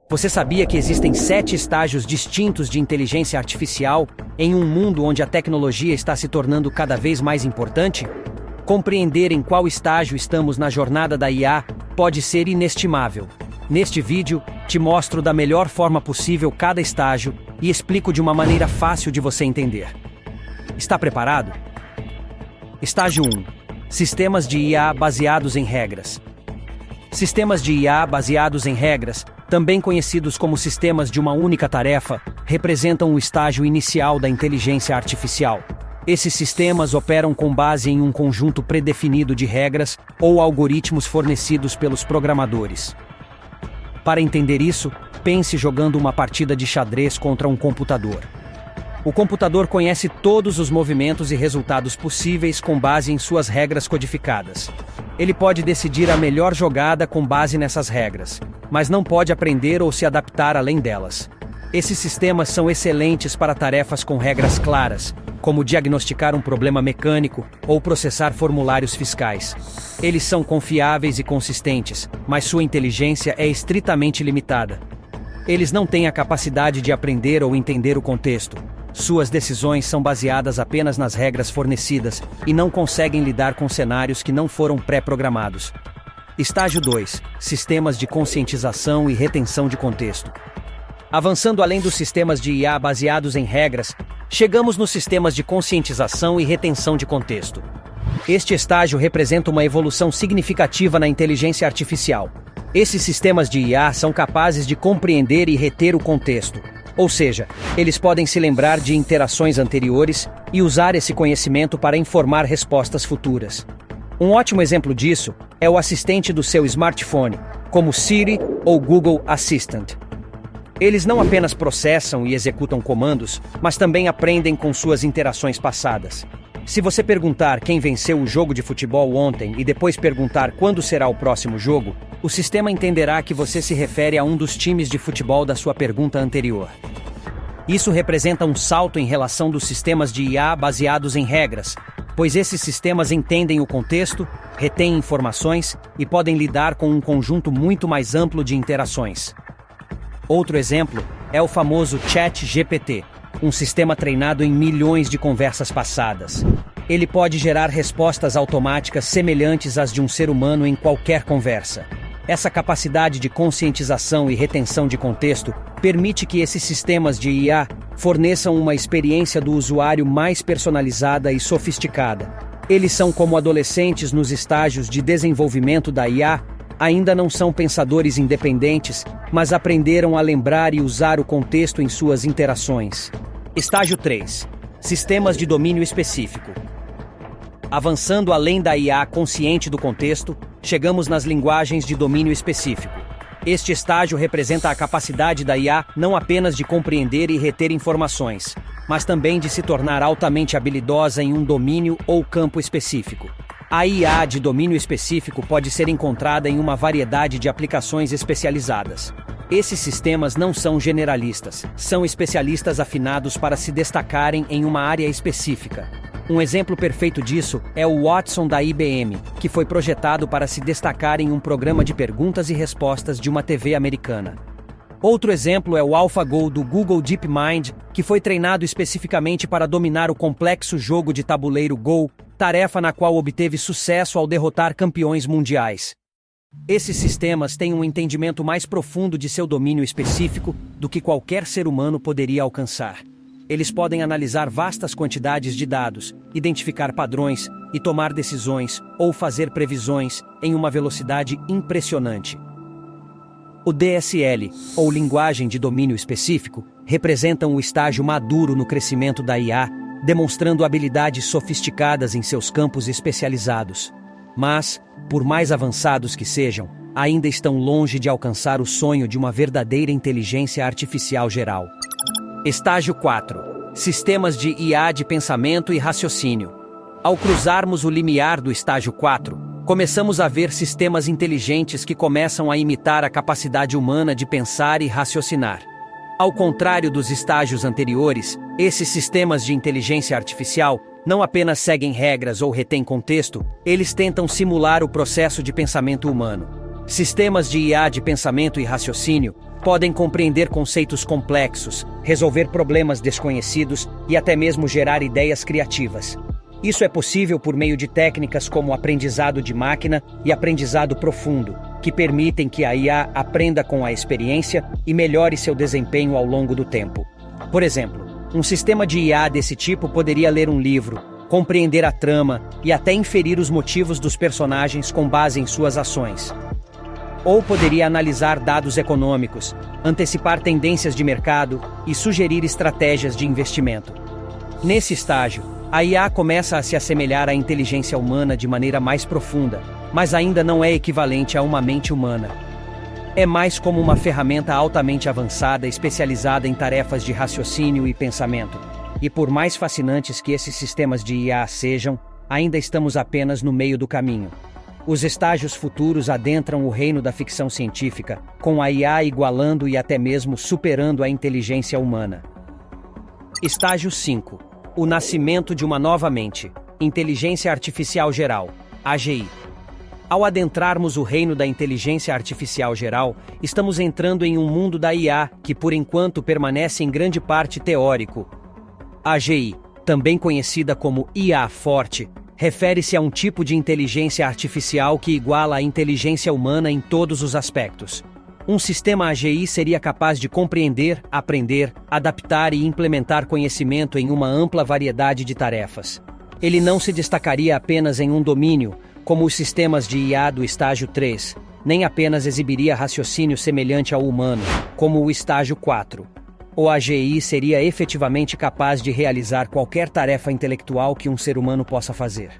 Você sabia que existem 7 estágios distintos de inteligência artificial em um mundo onde a tecnologia está se tornando cada vez mais importante? Compreender em qual estágio estamos na jornada da IA pode ser inestimável. Neste vídeo, te mostro da melhor forma possível cada estágio e explico de uma maneira fácil de você entender. Está preparado? Estágio 1. Sistemas de IA baseados em regras. Sistemas de IA baseados em regras, também conhecidos como sistemas de uma única tarefa, representam o estágio inicial da inteligência artificial. Esses sistemas operam com base em um conjunto predefinido de regras ou algoritmos fornecidos pelos programadores. Para entender isso, pense jogando uma partida de xadrez contra um computador. O computador conhece todos os movimentos e resultados possíveis com base em suas regras codificadas. Ele pode decidir a melhor jogada com base nessas regras, mas não pode aprender ou se adaptar além delas. Esses sistemas são excelentes para tarefas com regras claras, como diagnosticar um problema mecânico ou processar formulários fiscais. Eles são confiáveis e consistentes, mas sua inteligência é estritamente limitada. Eles não têm a capacidade de aprender ou entender o contexto. Suas decisões são baseadas apenas nas regras fornecidas e não conseguem lidar com cenários que não foram pré-programados. Estágio 2. Sistemas de conscientização e retenção de contexto. Avançando além dos sistemas de IA baseados em regras, chegamos nos sistemas de conscientização e retenção de contexto. Este estágio representa uma evolução significativa na inteligência artificial. Esses sistemas de IA são capazes de compreender e reter o contexto. Ou seja, eles podem se lembrar de interações anteriores e usar esse conhecimento para informar respostas futuras. Um ótimo exemplo disso é o assistente do seu smartphone, como Siri ou Google Assistant. Eles não apenas processam e executam comandos, mas também aprendem com suas interações passadas. Se você perguntar quem venceu o jogo de futebol ontem e depois perguntar quando será o próximo jogo, o sistema entenderá que você se refere a um dos times de futebol da sua pergunta anterior. Isso representa um salto em relação dos sistemas de IA baseados em regras, pois esses sistemas entendem o contexto, retêm informações e podem lidar com um conjunto muito mais amplo de interações. Outro exemplo é o famoso ChatGPT, um sistema treinado em milhões de conversas passadas. Ele pode gerar respostas automáticas semelhantes às de um ser humano em qualquer conversa. Essa capacidade de conscientização e retenção de contexto permite que esses sistemas de IA forneçam uma experiência do usuário mais personalizada e sofisticada. Eles são como adolescentes nos estágios de desenvolvimento da IA, ainda não são pensadores independentes, mas aprenderam a lembrar e usar o contexto em suas interações. Estágio 3. Sistemas de domínio específico. Avançando além da IA consciente do contexto, chegamos nas linguagens de domínio específico. Este estágio representa a capacidade da IA não apenas de compreender e reter informações, mas também de se tornar altamente habilidosa em um domínio ou campo específico. A IA de domínio específico pode ser encontrada em uma variedade de aplicações especializadas. Esses sistemas não são generalistas, são especialistas afinados para se destacarem em uma área específica. Um exemplo perfeito disso é o Watson da IBM, que foi projetado para se destacar em um programa de perguntas e respostas de uma TV americana. Outro exemplo é o AlphaGo do Google DeepMind, que foi treinado especificamente para dominar o complexo jogo de tabuleiro Go, tarefa na qual obteve sucesso ao derrotar campeões mundiais. Esses sistemas têm um entendimento mais profundo de seu domínio específico do que qualquer ser humano poderia alcançar. Eles podem analisar vastas quantidades de dados, identificar padrões e tomar decisões ou fazer previsões em uma velocidade impressionante. O DSL, ou Linguagem de Domínio Específico, representam o estágio maduro no crescimento da IA, demonstrando habilidades sofisticadas em seus campos especializados. Mas, por mais avançados que sejam, ainda estão longe de alcançar o sonho de uma verdadeira inteligência artificial geral. Estágio 4. Sistemas de IA de pensamento e raciocínio. Ao cruzarmos o limiar do estágio 4, começamos a ver sistemas inteligentes que começam a imitar a capacidade humana de pensar e raciocinar. Ao contrário dos estágios anteriores, esses sistemas de inteligência artificial não apenas seguem regras ou retêm contexto, eles tentam simular o processo de pensamento humano. Sistemas de IA de pensamento e raciocínio podem compreender conceitos complexos, resolver problemas desconhecidos e até mesmo gerar ideias criativas. Isso é possível por meio de técnicas como aprendizado de máquina e aprendizado profundo, que permitem que a IA aprenda com a experiência e melhore seu desempenho ao longo do tempo. Por exemplo, um sistema de IA desse tipo poderia ler um livro, compreender a trama e até inferir os motivos dos personagens com base em suas ações. Ou poderia analisar dados econômicos, antecipar tendências de mercado e sugerir estratégias de investimento. Nesse estágio, a IA começa a se assemelhar à inteligência humana de maneira mais profunda, mas ainda não é equivalente a uma mente humana. É mais como uma ferramenta altamente avançada especializada em tarefas de raciocínio e pensamento. E por mais fascinantes que esses sistemas de IA sejam, ainda estamos apenas no meio do caminho. Os estágios futuros adentram o reino da ficção científica, com a IA igualando e até mesmo superando a inteligência humana. Estágio 5. O nascimento de uma nova mente, Inteligência Artificial Geral, AGI. Ao adentrarmos o reino da inteligência artificial geral, estamos entrando em um mundo da IA que, por enquanto, permanece em grande parte teórico. AGI, também conhecida como IA forte, refere-se a um tipo de inteligência artificial que iguala a inteligência humana em todos os aspectos. Um sistema AGI seria capaz de compreender, aprender, adaptar e implementar conhecimento em uma ampla variedade de tarefas. Ele não se destacaria apenas em um domínio, como os sistemas de IA do estágio 3, nem apenas exibiria raciocínio semelhante ao humano, como o estágio 4. O AGI seria efetivamente capaz de realizar qualquer tarefa intelectual que um ser humano possa fazer.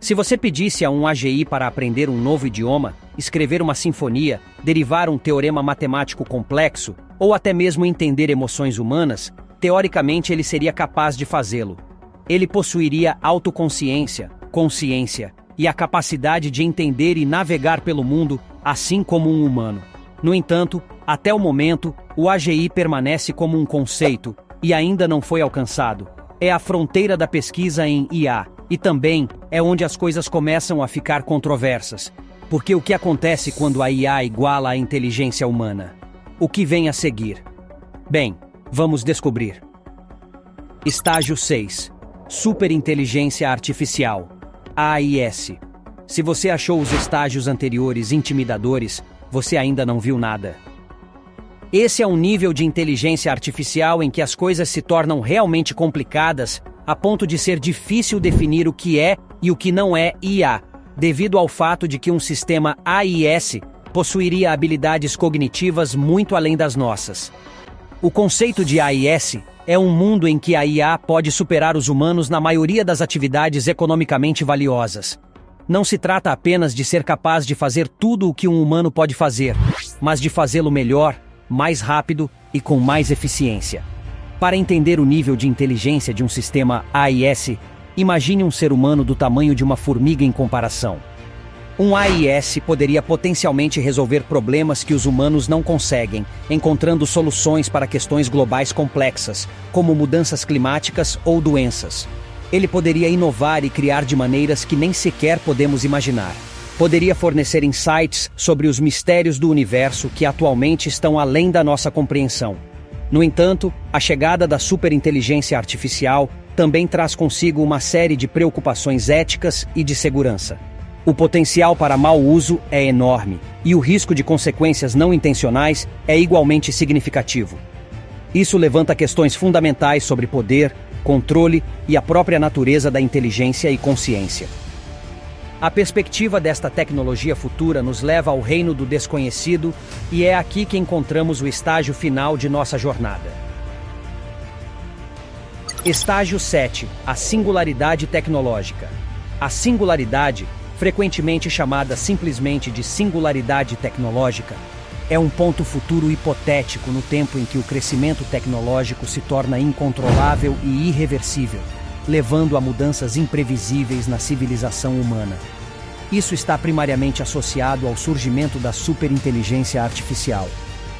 Se você pedisse a um AGI para aprender um novo idioma, escrever uma sinfonia, derivar um teorema matemático complexo, ou até mesmo entender emoções humanas, teoricamente ele seria capaz de fazê-lo. Ele possuiria autoconsciência, consciência e a capacidade de entender e navegar pelo mundo, assim como um humano. No entanto, até o momento, o AGI permanece como um conceito e ainda não foi alcançado. É a fronteira da pesquisa em IA, e também é onde as coisas começam a ficar controversas. Porque o que acontece quando a IA iguala a inteligência humana? O que vem a seguir? Bem, vamos descobrir. Estágio 6. Superinteligência Artificial, AIS. Se você achou os estágios anteriores intimidadores, você ainda não viu nada. Esse é um nível de inteligência artificial em que as coisas se tornam realmente complicadas, a ponto de ser difícil definir o que é e o que não é IA, devido ao fato de que um sistema AIS possuiria habilidades cognitivas muito além das nossas. O conceito de AIS é um mundo em que a IA pode superar os humanos na maioria das atividades economicamente valiosas. Não se trata apenas de ser capaz de fazer tudo o que um humano pode fazer, mas de fazê-lo melhor, mais rápido e com mais eficiência. Para entender o nível de inteligência de um sistema AIS, imagine um ser humano do tamanho de uma formiga em comparação. Um AIS poderia potencialmente resolver problemas que os humanos não conseguem, encontrando soluções para questões globais complexas, como mudanças climáticas ou doenças. Ele poderia inovar e criar de maneiras que nem sequer podemos imaginar. Poderia fornecer insights sobre os mistérios do universo que atualmente estão além da nossa compreensão. No entanto, a chegada da superinteligência artificial também traz consigo uma série de preocupações éticas e de segurança. O potencial para mau uso é enorme, e o risco de consequências não intencionais é igualmente significativo. Isso levanta questões fundamentais sobre poder, controle e a própria natureza da inteligência e consciência. A perspectiva desta tecnologia futura nos leva ao reino do desconhecido, e é aqui que encontramos o estágio final de nossa jornada. Estágio 7. A singularidade tecnológica. A singularidade, frequentemente chamada simplesmente de singularidade tecnológica, é um ponto futuro hipotético no tempo em que o crescimento tecnológico se torna incontrolável e irreversível, levando a mudanças imprevisíveis na civilização humana. Isso está primariamente associado ao surgimento da superinteligência artificial.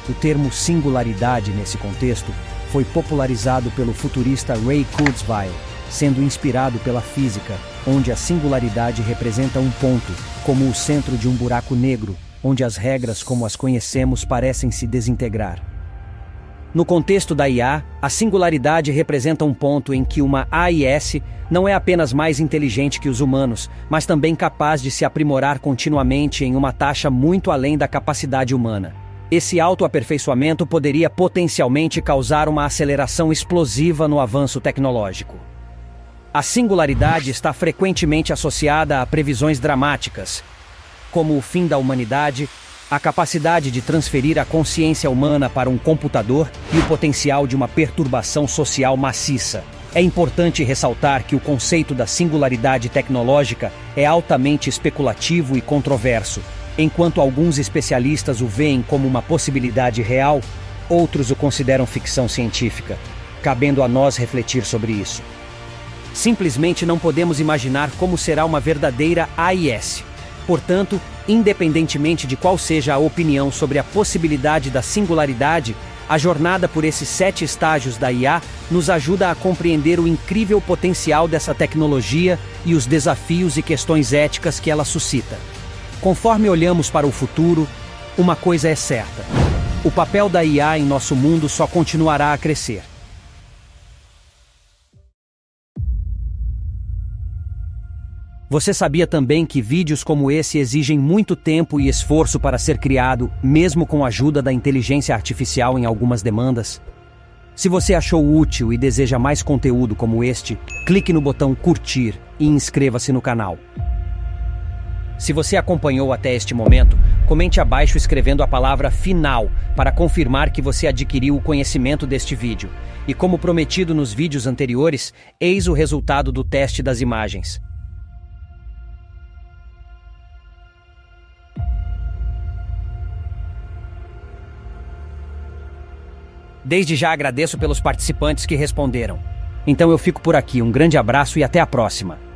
O termo singularidade, nesse contexto, foi popularizado pelo futurista Ray Kurzweil, sendo inspirado pela física, onde a singularidade representa um ponto, como o centro de um buraco negro, onde as regras como as conhecemos parecem se desintegrar. No contexto da IA, a singularidade representa um ponto em que uma AIS não é apenas mais inteligente que os humanos, mas também capaz de se aprimorar continuamente em uma taxa muito além da capacidade humana. Esse autoaperfeiçoamento poderia potencialmente causar uma aceleração explosiva no avanço tecnológico. A singularidade está frequentemente associada a previsões dramáticas, como o fim da humanidade, a capacidade de transferir a consciência humana para um computador e o potencial de uma perturbação social maciça. É importante ressaltar que o conceito da singularidade tecnológica é altamente especulativo e controverso. Enquanto alguns especialistas o veem como uma possibilidade real, outros o consideram ficção científica, cabendo a nós refletir sobre isso. Simplesmente não podemos imaginar como será uma verdadeira AIS. Portanto, independentemente de qual seja a opinião sobre a possibilidade da singularidade, a jornada por esses 7 estágios da IA nos ajuda a compreender o incrível potencial dessa tecnologia e os desafios e questões éticas que ela suscita. Conforme olhamos para o futuro, uma coisa é certa: o papel da IA em nosso mundo só continuará a crescer. Você sabia também que vídeos como esse exigem muito tempo e esforço para ser criado, mesmo com a ajuda da inteligência artificial em algumas demandas? Se você achou útil e deseja mais conteúdo como este, clique no botão curtir e inscreva-se no canal. Se você acompanhou até este momento, comente abaixo escrevendo a palavra final para confirmar que você adquiriu o conhecimento deste vídeo. E como prometido nos vídeos anteriores, eis o resultado do teste das imagens. Desde já agradeço pelos participantes que responderam. Então eu fico por aqui, um grande abraço e até a próxima.